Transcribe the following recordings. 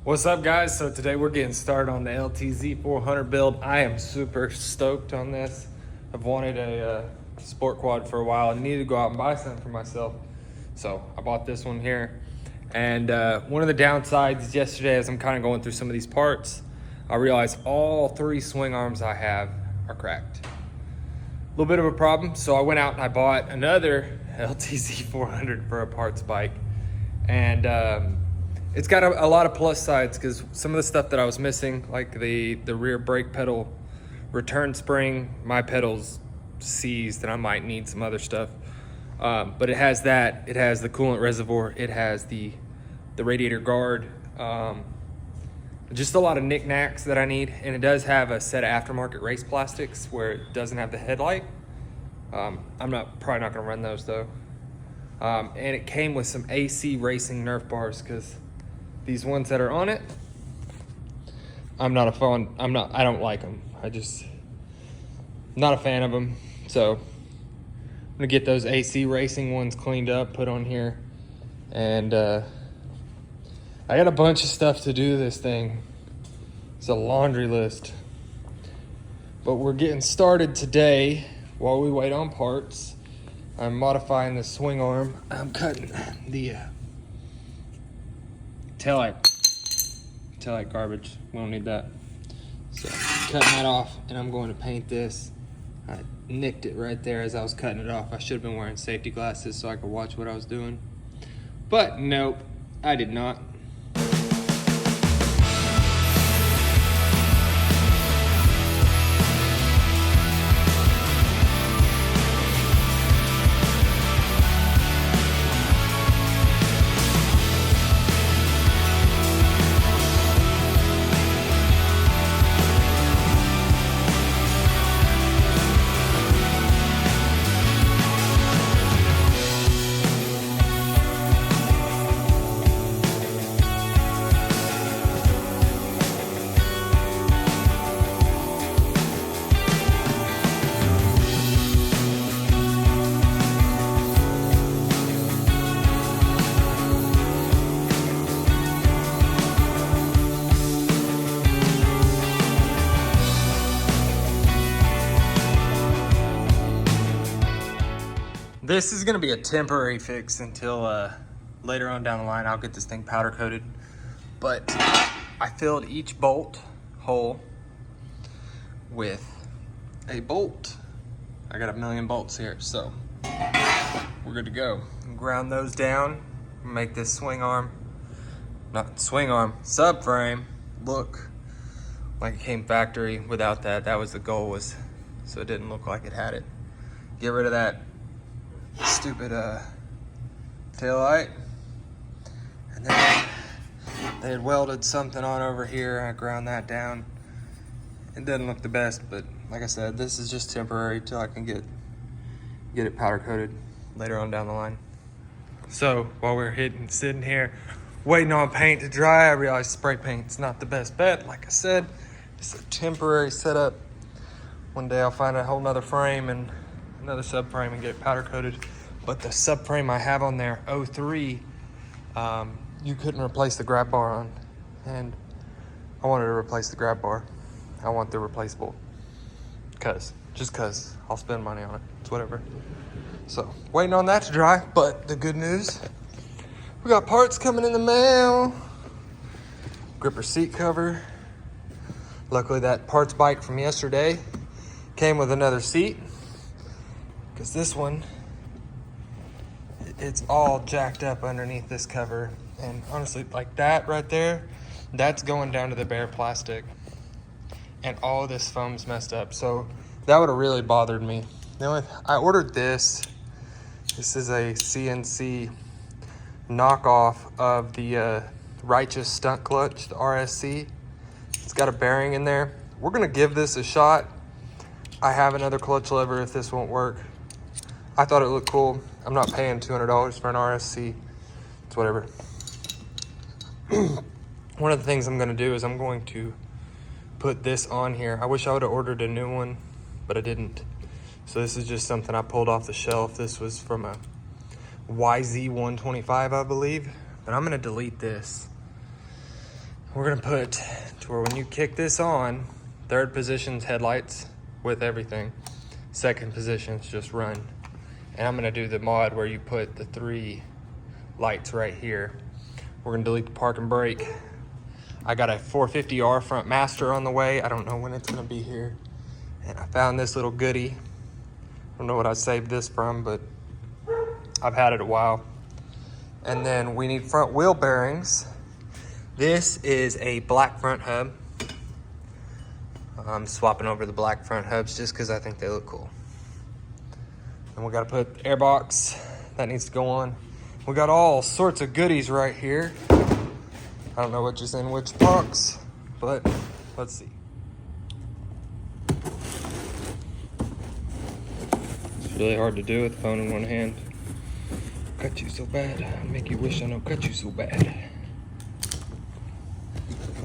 What's up, guys? So today we're getting started on the LTZ400 build. I am super stoked on this. I've wanted a sport quad for a while. I needed to go out and buy something for myself. So I bought this one here. And one of the downsides yesterday, as I'm kind of going through some of these parts, I realized all three swing arms I have are cracked. A little bit of a problem. So I went out and I bought another LTZ400 for a parts bike. And it's got a lot of plus sides because some of the stuff that I was missing, like the rear brake pedal return spring, my pedal's seized and I might need some other stuff. But it has that, it has the coolant reservoir, it has the radiator guard, just a lot of knickknacks that I need. And it does have a set of aftermarket race plastics where it doesn't have the headlight. I'm probably not gonna run those though. And it came with some AC racing Nerf bars because these ones that are on it, I don't like them. Not a fan of them. So I'm gonna get those AC racing ones cleaned up, put on here. And I got a bunch of stuff to do this thing. It's a laundry list. But we're getting started today while we wait on parts. I'm modifying the swing arm. I'm cutting the taillight garbage. We don't need that. So cutting that off, and I'm going to paint this. I nicked it right there as I was cutting it off. I should have been wearing safety glasses so I could watch what I was doing. But nope, I did not. This is gonna be a temporary fix until later on down the line. I'll get this thing powder coated. But I filled each bolt hole with a bolt. I got a million bolts here, so we're good to go. Ground those down, make this subframe look like it came factory. Without that, that was the goal, so it didn't look like it had it. Get rid of that stupid taillight. And then they had welded something on over here. I ground that down. It doesn't look the best, but like I said, this is just temporary till I can get it powder coated later on down the line. So while we're sitting here waiting on paint to dry, I realized spray paint's not the best bet. Like I said, it's a temporary setup. One day I'll find a whole nother frame and another subframe and get it powder coated. But the subframe I have on there, 03, you couldn't replace the grab bar on. And I wanted to replace the grab bar. I want the replaceable. Just cause I'll spend money on it. It's whatever. So waiting on that to dry. But the good news, we got parts coming in the mail. Gripper seat cover. Luckily that parts bike from yesterday came with another seat. Because this one, it's all jacked up underneath this cover. And honestly, like that right there, that's going down to the bare plastic. And all of this foam's messed up. So that would have really bothered me. I ordered this. This is a CNC knockoff of the Righteous Stunt Clutch, the RSC. It's got a bearing in there. We're gonna give this a shot. I have another clutch lever if this won't work. I thought it looked cool. I'm not paying $200 for an RSC. It's whatever. One of the things I'm gonna do is I'm going to put this on here. I wish I would have ordered a new one, but I didn't. So this is just something I pulled off the shelf. This was from a YZ125, I believe. But I'm gonna delete this. we're gonna put to where when you kick this on, third position's headlights with everything. Second position's just run. And I'm gonna do the mod where you put the 3 lights right here. We're gonna delete the park and brake. I got a 450R front master on the way. I don't know when it's gonna be here. And I found this little goodie. I don't know what I saved this from, but I've had it a while. And then we need front wheel bearings. This is a black front hub. I'm swapping over the black front hubs just because I think they look cool. And we gotta put airbox, that needs to go on. We got all sorts of goodies right here. I don't know which is in which box, but let's see. It's really hard to do with the phone in one hand. Cut you so bad, I make you wish I don't cut you so bad.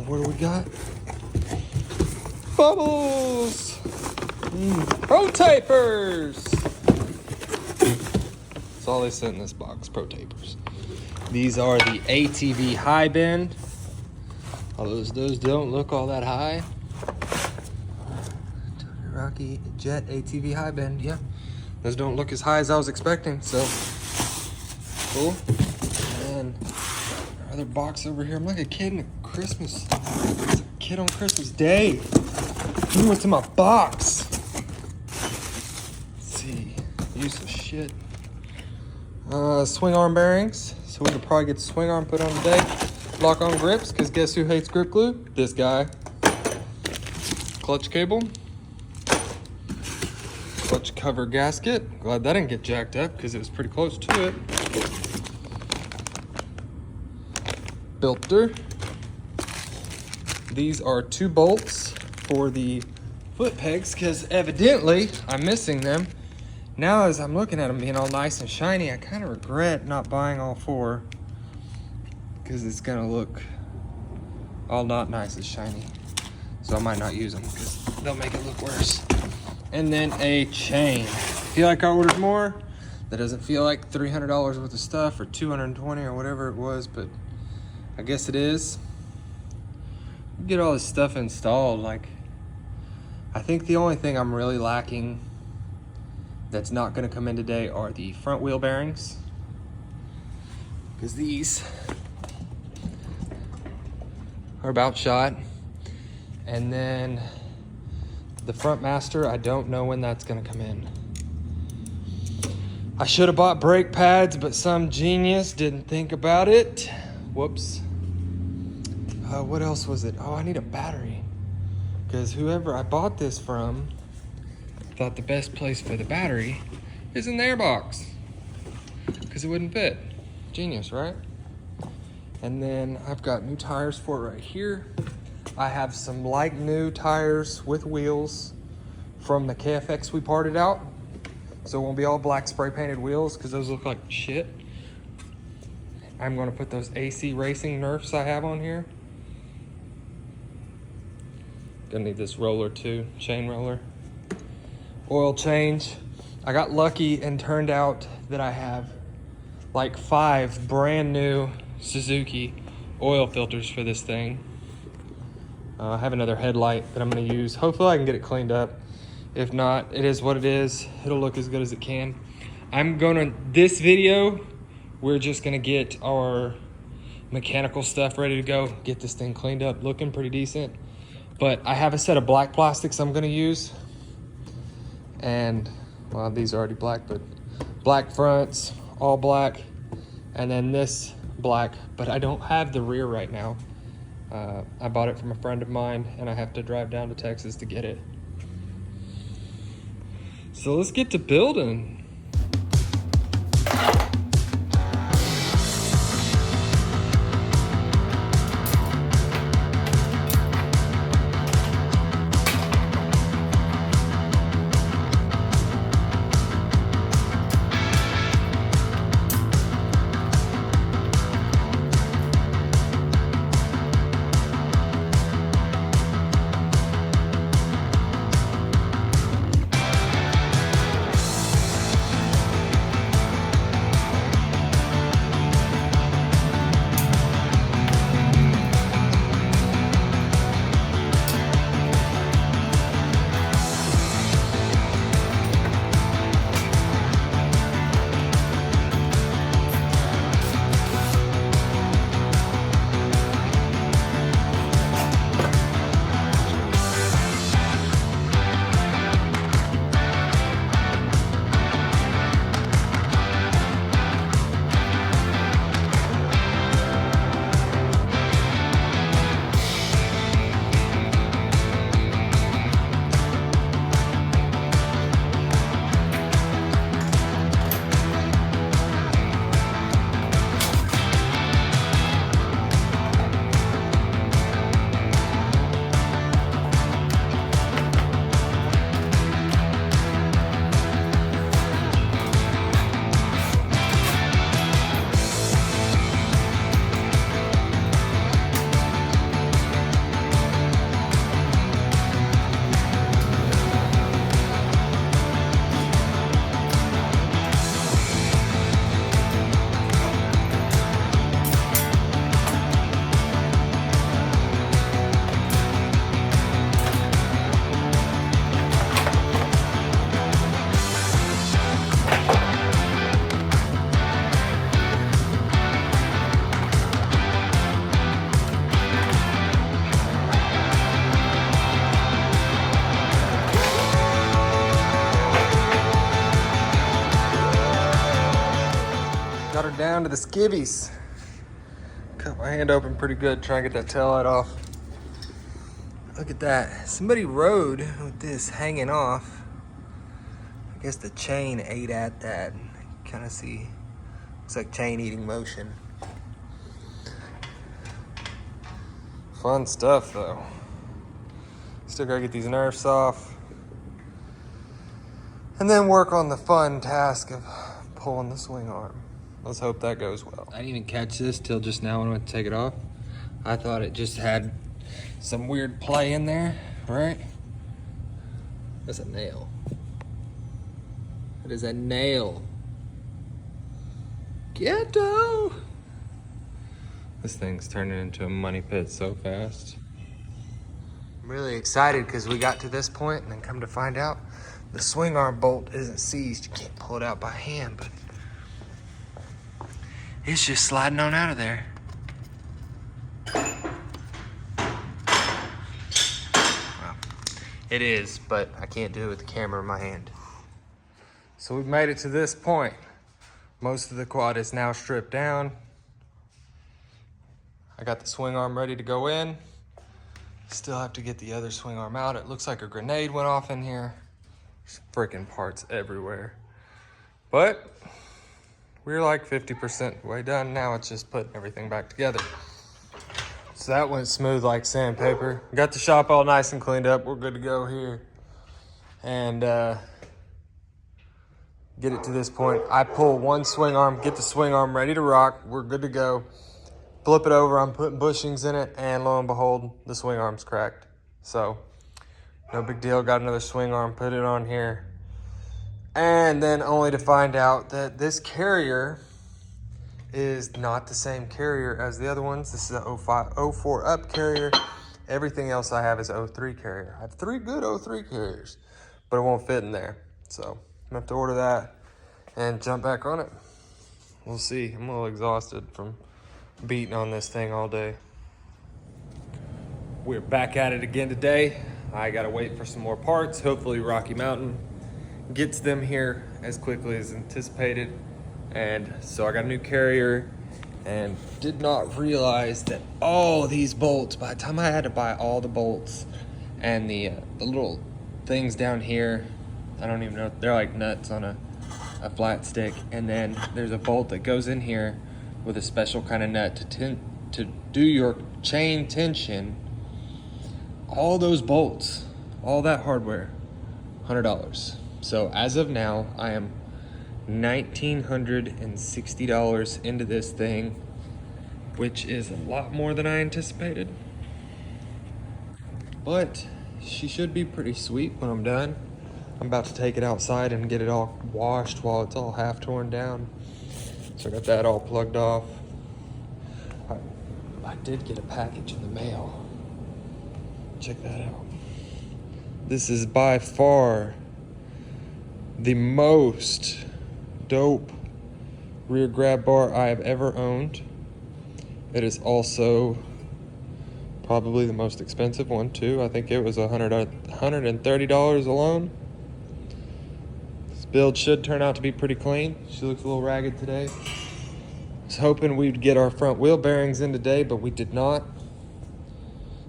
What do we got? Bubbles! Pro tapers! That's all they sent in this box, pro tapers. These are the ATV high bend. Although those don't look all that high. Rocky Jet ATV high bend, yeah. Those don't look as high as I was expecting, so cool. And our other box over here, I'm like a kid in Christmas. It's a kid on Christmas Day. What's in my box? Let's see, use of shit. Swing arm bearings. So we could probably get the swing arm put on today. Lock on grips, because guess who hates grip glue? This guy. Clutch cable. Clutch cover gasket. Glad that didn't get jacked up because it was pretty close to it. Filter. These are 2 bolts for the foot pegs because evidently I'm missing them. Now as I'm looking at them being all nice and shiny, I kind of regret not buying all 4 because it's gonna look all not nice and shiny. So I might not use them because they'll make it look worse. And then a chain. I feel like I ordered more. That doesn't feel like $300 worth of stuff or $220 or whatever it was, but I guess it is. Get all this stuff installed. Like, I think the only thing I'm really lacking that's not gonna come in today are the front wheel bearings. Because these are about shot. And then the front master, I don't know when that's gonna come in. I should have bought brake pads, but some genius didn't think about it. Whoops. What else was it? Oh, I need a battery. Because whoever I bought this from thought the best place for the battery is in the airbox. Because it wouldn't fit. Genius, right? And then I've got new tires for it right here. I have some like new tires with wheels from the KFX we parted out. So it won't be all black spray painted wheels because those look like shit. I'm gonna put those AC Racing Nerfs I have on here. Gonna need this roller too, chain roller. Oil change. I got lucky and turned out that I have like 5 brand new Suzuki oil filters for this thing. I have another headlight that I'm gonna use. Hopefully I can get it cleaned up. If not, it is what it is. It'll look as good as it can. This video, we're just gonna get our mechanical stuff ready to go, get this thing cleaned up, looking pretty decent. But I have a set of black plastics I'm gonna use. And, well, these are already black, but black fronts, all black. And then this black, but I don't have the rear right now. I bought it from a friend of mine and I have to drive down to Texas to get it. So let's get to building. down to the skivvies. Cut my hand open pretty good, trying to get that tail light off. Look at that. Somebody rode with this hanging off. I guess the chain ate at that. Kind of see, looks like chain eating motion. Fun stuff though. Still gotta get these nerfs off. And then work on the fun task of pulling the swing arm. Let's hope that goes well. I didn't even catch this till just now when I went to take it off. I thought it just had some weird play in there, right? That's a nail. That is a nail. Ghetto! This thing's turning into a money pit so fast. I'm really excited because we got to this point and then come to find out the swing arm bolt isn't seized. You can't pull it out by hand, but it's just sliding on out of there. Well, it is, but I can't do it with the camera in my hand. So we've made it to this point. Most of the quad is now stripped down. I got the swing arm ready to go in. Still have to get the other swing arm out. It looks like a grenade went off in here. There's freaking parts everywhere. But we're like 50% way done. Now it's just putting everything back together. So that went smooth like sandpaper. Got the shop all nice and cleaned up. We're good to go here. And get it to this point. I pull one swing arm, get the swing arm ready to rock. We're good to go. Flip it over, I'm putting bushings in it, and lo and behold, the swing arm's cracked. So, no big deal, got another swing arm, put it on here. And then only to find out that this carrier is not the same carrier as the other ones. This is a 04 up carrier. Everything else I have is 03 carrier. I have 3 good 03 carriers, but it won't fit in there. So, I'm gonna have to order that and jump back on it. We'll see, I'm a little exhausted from beating on this thing all day. We're back at it again today. I gotta wait for some more parts. Hopefully Rocky Mountain gets them here as quickly as anticipated. And so I got a new carrier and did not realize that all these bolts, by the time I had to buy all the bolts and the little things down here, I don't even know, they're like nuts on a flat stick. And then there's a bolt that goes in here with a special kind of nut to do your chain tension. All those bolts, all that hardware, $100. So as of now, I am $1,960 into this thing, which is a lot more than I anticipated. But she should be pretty sweet when I'm done. I'm about to take it outside and get it all washed while it's all half torn down. So I got that all plugged off. I did get a package in the mail. Check that out. This is by far the most dope rear grab bar I have ever owned. It is also probably the most expensive one too. I think it was $130 alone. This build should turn out to be pretty clean. She looks a little ragged today. I was hoping we'd get our front wheel bearings in today, but we did not.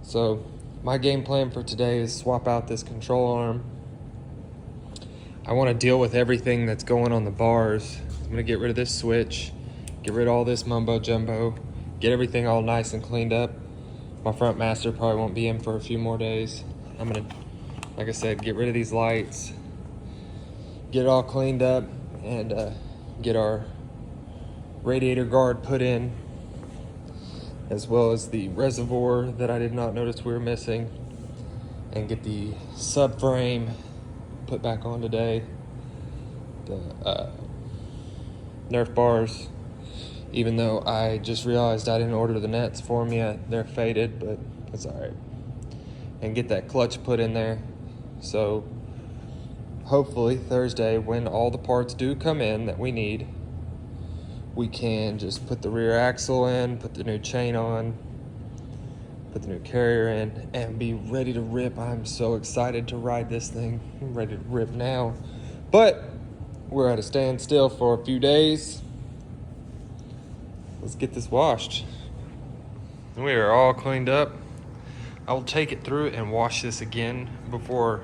So my game plan for today is swap out this control arm. I want to deal with everything that's going on the bars. I'm gonna get rid of this switch, get rid of all this mumbo jumbo, get everything all nice and cleaned up. My front master probably won't be in for a few more days. I'm gonna, like I said, get rid of these lights, get it all cleaned up, and get our radiator guard put in, as well as the reservoir that I did not notice we were missing, and get the subframe put back on today. The Nerf bars, even though I just realized I didn't order the nets for them yet, they're faded, but that's all right. And get that clutch put in there. So hopefully Thursday, when all the parts do come in that we need, we can just put the rear axle in, put the new chain on, put the new carrier in, and be ready to rip. I'm so excited to ride this thing. I'm ready to rip now. But we're at a standstill for a few days. let's get this washed. We are all cleaned up. I will take it through and wash this again before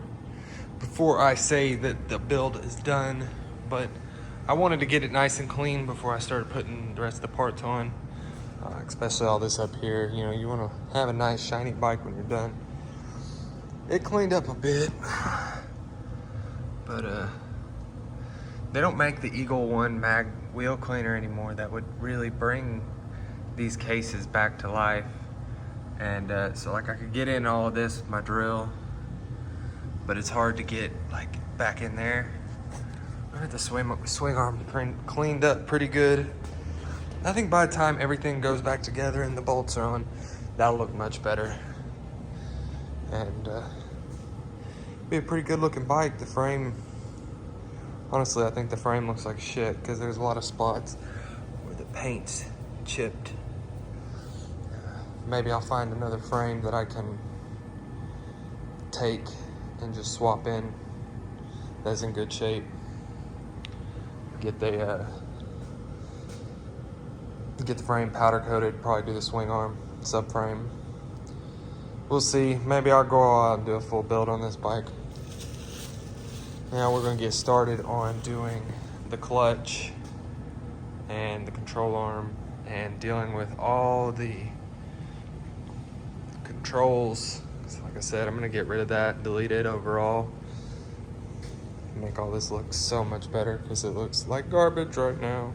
I say that the build is done. But I wanted to get it nice and clean before I started putting the rest of the parts on. Especially all this up here. You know, you want to have a nice shiny bike when you're done. It cleaned up a bit, but they don't make the Eagle 1 mag wheel cleaner anymore that would really bring these cases back to life. And so like I could get in all of this with my drill, but it's hard to get like back in there. I got the swing arm cleaned up pretty good. I think by the time everything goes back together and the bolts are on, that'll look much better. And be a pretty good looking bike. The frame, honestly, I think the frame looks like shit because there's a lot of spots where the paint's chipped. Maybe I'll find another frame that I can take and just swap in that's in good shape. Get the frame powder coated, probably do the swing arm, subframe. We'll see. Maybe I'll go out and do a full build on this bike. Now we're gonna get started on doing the clutch and the control arm and dealing with all the controls. So like I said, I'm gonna get rid of that, delete it overall. Make all this look so much better because it looks like garbage right now.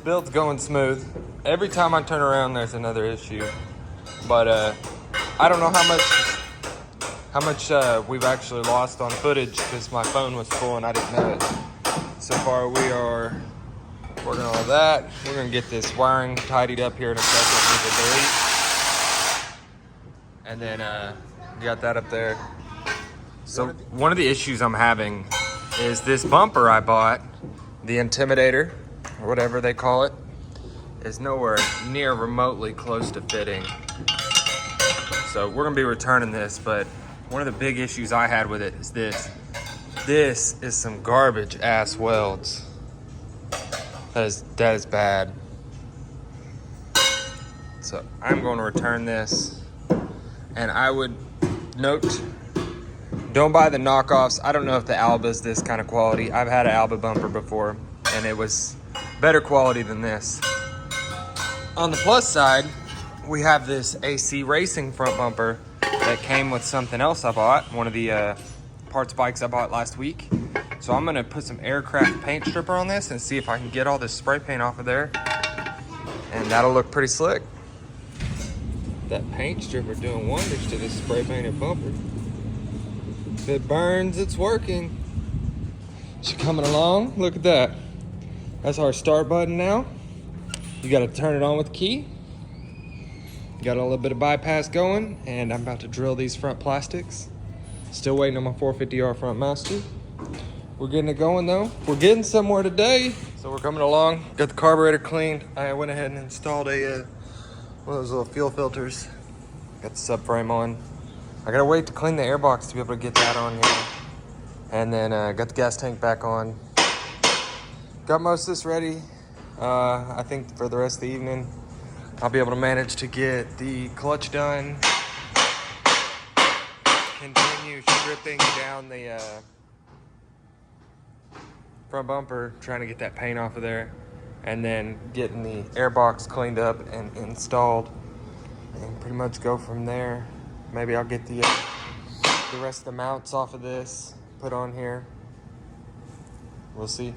Build's going smooth. Every time I turn around, there's another issue. But I don't know how much we've actually lost on footage because my phone was full and I didn't know it. So far, we are working on all that. We're gonna get this wiring tidied up here in a second with a delete. And then got that up there. So one of the issues I'm having is this bumper I bought, the Intimidator, or whatever they call it, is nowhere near remotely close to fitting. So we're gonna be returning this, but one of the big issues I had with it is this. This is some garbage ass welds. That is bad. So I'm going to return this, and I would note, don't buy the knockoffs. I don't know if the Alba is this kind of quality. I've had an Alba bumper before, and it was better quality than this. On the plus side, we have this AC Racing front bumper that came with something else I bought, one of the parts bikes I bought last week. So I'm gonna put some aircraft paint stripper on this and see if I can get all this spray paint off of there. And that'll look pretty slick. That paint stripper doing wonders to this spray painted bumper. If it burns, it's working. She coming along, look at that. That's our start button now. You gotta turn it on with the key. Got a little bit of bypass going, and I'm about to drill these front plastics. Still waiting on my 450R front master. We're getting it going though. We're getting somewhere today. So we're coming along. Got the carburetor cleaned. I went ahead and installed a one of those little fuel filters. Got the subframe on. I gotta wait to clean the airbox to be able to get that on here. And then got the gas tank back on. Got most of this ready. I think for the rest of the evening, I'll be able to manage to get the clutch done. Continue stripping down the front bumper, trying to get that paint off of there, and then getting the airbox cleaned up and installed, and pretty much go from there. Maybe I'll get the rest of the mounts off of this, put on here. We'll see.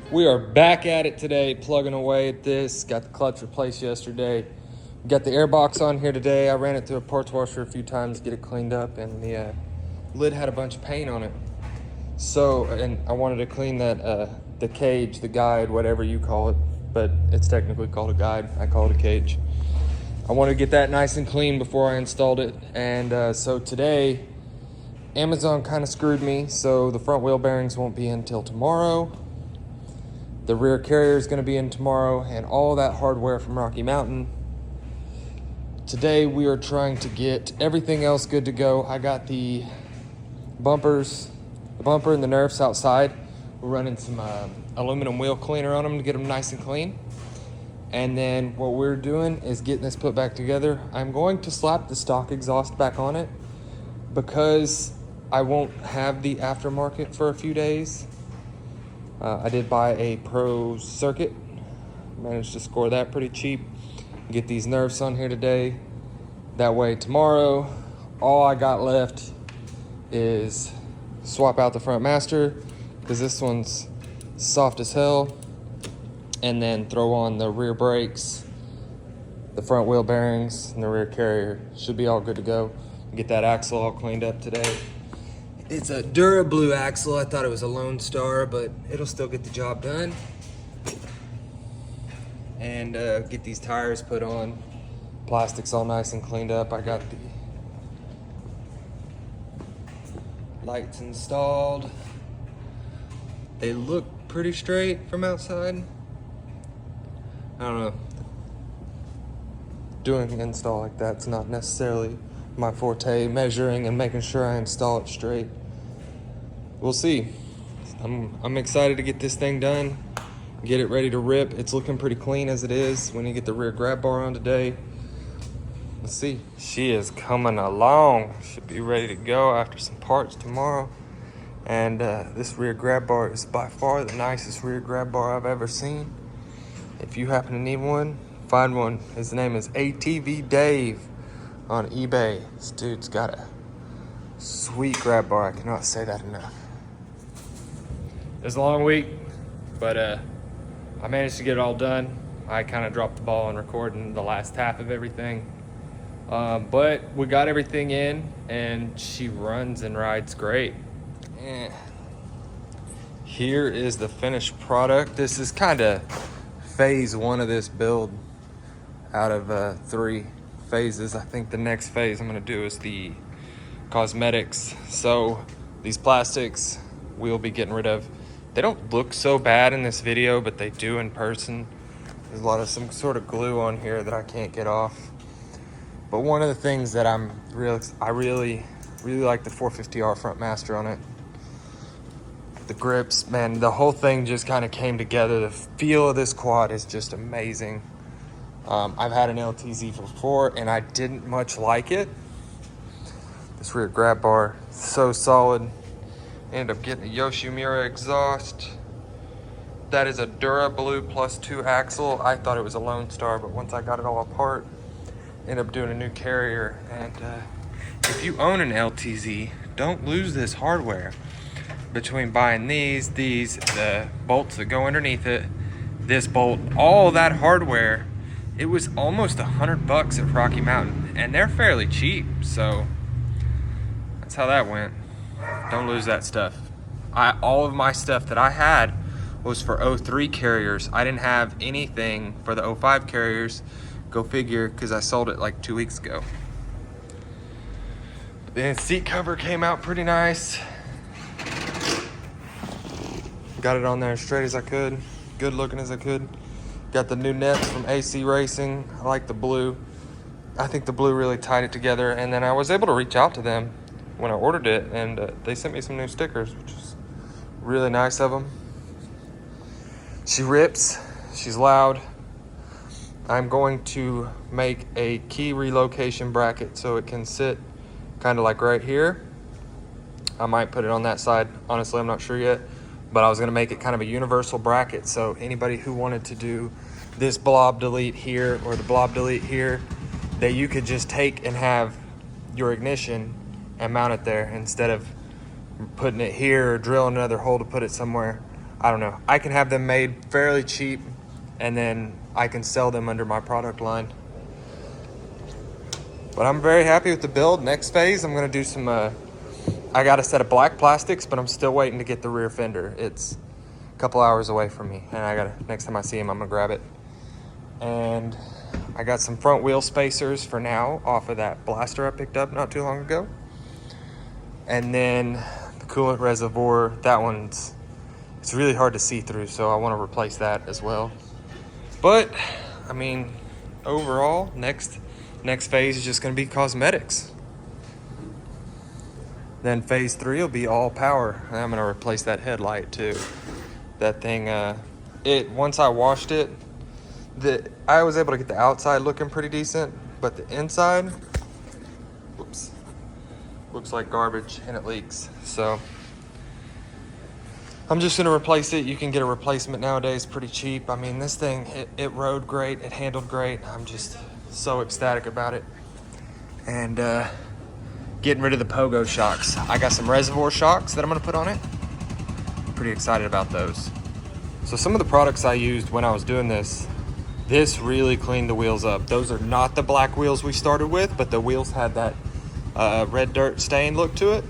We are back at it today, plugging away at this. Got the clutch replaced yesterday. Got the airbox on here today. I ran it through a parts washer a few times to get it cleaned up, and the lid had a bunch of paint on it. So, and I wanted to clean that, the cage, the guide, whatever you call it, but it's technically called a guide. I call it a cage. I wanted to get that nice and clean before I installed it. And so today, Amazon kind of screwed me. So the front wheel bearings won't be in until tomorrow. The rear carrier is going to be in tomorrow, and all that hardware from Rocky Mountain. Today we are trying to get everything else good to go. I got the bumpers, the bumper and the nerfs outside. We're running some aluminum wheel cleaner on them to get them nice and clean. And then what we're doing is getting this put back together. I'm going to slap the stock exhaust back on it because I won't have the aftermarket for a few days. I did buy a Pro circuit, managed to score that pretty cheap. Get these nerfs on here today. That way tomorrow, all I got left is swap out the front master because this one's soft as hell. and then throw on the rear brakes, the front wheel bearings, and the rear carrier. Should be all good to go. Get that axle all cleaned up today. It's a Dura-Blue axle. I thought it was a Lone Star, but it'll still get the job done. And get these tires put on. Plastic's all nice and cleaned up. I got the lights installed. They look pretty straight from outside. I don't know. Doing an install like that's not necessarily my forte, measuring and making sure I install it straight. We'll see. I'm excited to get this thing done, get it ready to rip. It's looking pretty clean as it is. When you get the rear grab bar on today, let's see. She is coming along. Should be ready to go after some parts tomorrow. And this rear grab bar is by far the nicest rear grab bar I've ever seen. If you happen to need one, find one. His name is ATV Dave on eBay. This dude's got a sweet grab bar. I cannot say that enough. It was a long week, but I managed to get it all done. I kind of dropped the ball on recording the last half of everything. But we got everything in, and she runs and rides great. Here is the finished product. This is kind of phase one of this build out of 3 phases. I think the next phase I'm going to do is the cosmetics. So these plastics we'll be getting rid of. They don't look so bad in this video, but they do in person. There's a lot of some sort of glue on here that I can't get off. But one of the things that I really like the 450R front master on it. The grips, man, the whole thing just kind of came together. The feel of this quad is just amazing. I've had an LTZ before and I didn't much like it. This rear grab bar, so solid. Ended up getting a Yoshimura exhaust. That is a Dura-Blue +2 axle. I thought it was a Lone Star, but once I got it all apart, ended up doing a new carrier. And if you own an LTZ, don't lose this hardware. Between buying these, the bolts that go underneath it, this bolt, all that hardware, it was almost $100 at Rocky Mountain, and they're fairly cheap, so that's how that went. Don't lose that stuff. All of my stuff that I had was for 03 carriers. I didn't have anything for the 05 carriers. Go figure, because I sold it like 2 weeks ago. The seat cover came out pretty nice. Got it on there as straight as I could, good looking as I could. Got the new nets from AC Racing. I like the blue. I think the blue really tied it together. And then I was able to reach out to them when I ordered it, and they sent me some new stickers, which is really nice of them. She rips, she's loud. I'm going to make a key relocation bracket so it can sit kind of like right here. I might put it on that side. Honestly, I'm not sure yet. But I was gonna make it kind of a universal bracket, so anybody who wanted to do this blob delete here or the blob delete here, that you could just take and have your ignition and mount it there instead of putting it here or drilling another hole to put it somewhere. I don't know. I can have them made fairly cheap, and then I can sell them under my product line. But I'm very happy with the build. Next phase, I'm gonna do some I got a set of black plastics, but I'm still waiting to get the rear fender. It's a couple hours away from me, and next time I see him, I'm gonna grab it. And I got some front wheel spacers for now off of that blaster I picked up not too long ago. And then the coolant reservoir, it's really hard to see through, so I want to replace that as well. But I mean, overall, next phase is just gonna be cosmetics. Then phase 3 will be all power. And I'm gonna replace that headlight too. That thing, once I washed it, I was able to get the outside looking pretty decent, but the inside, whoops, looks like garbage and it leaks. So I'm just gonna replace it. You can get a replacement nowadays pretty cheap. I mean, this thing, it rode great, it handled great. I'm just so ecstatic about it. And getting rid of the pogo shocks. I got some reservoir shocks that I'm gonna put on it. Pretty excited about those. So some of the products I used when I was doing this really cleaned the wheels up. Those are not the black wheels we started with, but the wheels had that red dirt stain look to it.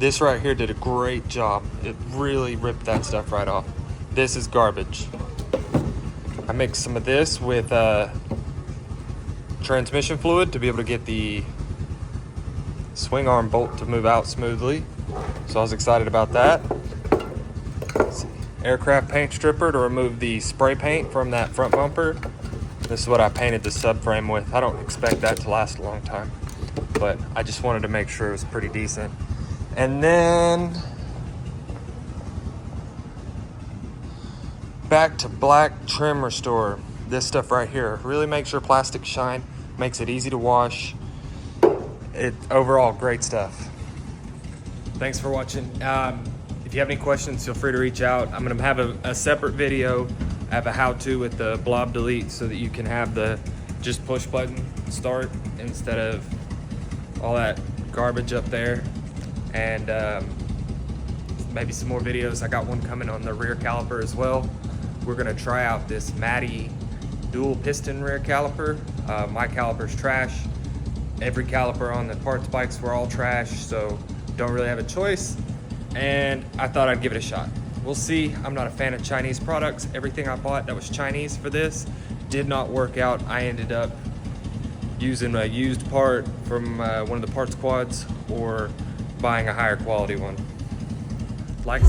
This right here did a great job. It really ripped that stuff right off. This is garbage. I mixed some of this with transmission fluid to be able to get the swing arm bolt to move out smoothly. So I was excited about that. Let's see. Aircraft paint stripper to remove the spray paint from that front bumper. This is what I painted the subframe with. I don't expect that to last a long time, but I just wanted to make sure it was pretty decent. And then back to black trim restore. This stuff right here really makes your plastic shine, makes it easy to wash. It overall great stuff. Thanks for watching. If you have any questions, feel free to reach out. I'm gonna have a separate video. I have a how-to with the blob delete so that you can have the just push button start instead of all that garbage up there. And maybe some more videos. I got one coming on the rear caliper as well. We're gonna try out this Matty dual piston rear caliper. My caliper's trash. Every caliper on the parts bikes were all trash, so don't really have a choice. And I thought I'd give it a shot. We'll see. I'm not a fan of Chinese products. Everything I bought that was Chinese for this did not work out. I ended up using a used part from one of the parts quads or buying a higher quality one. Like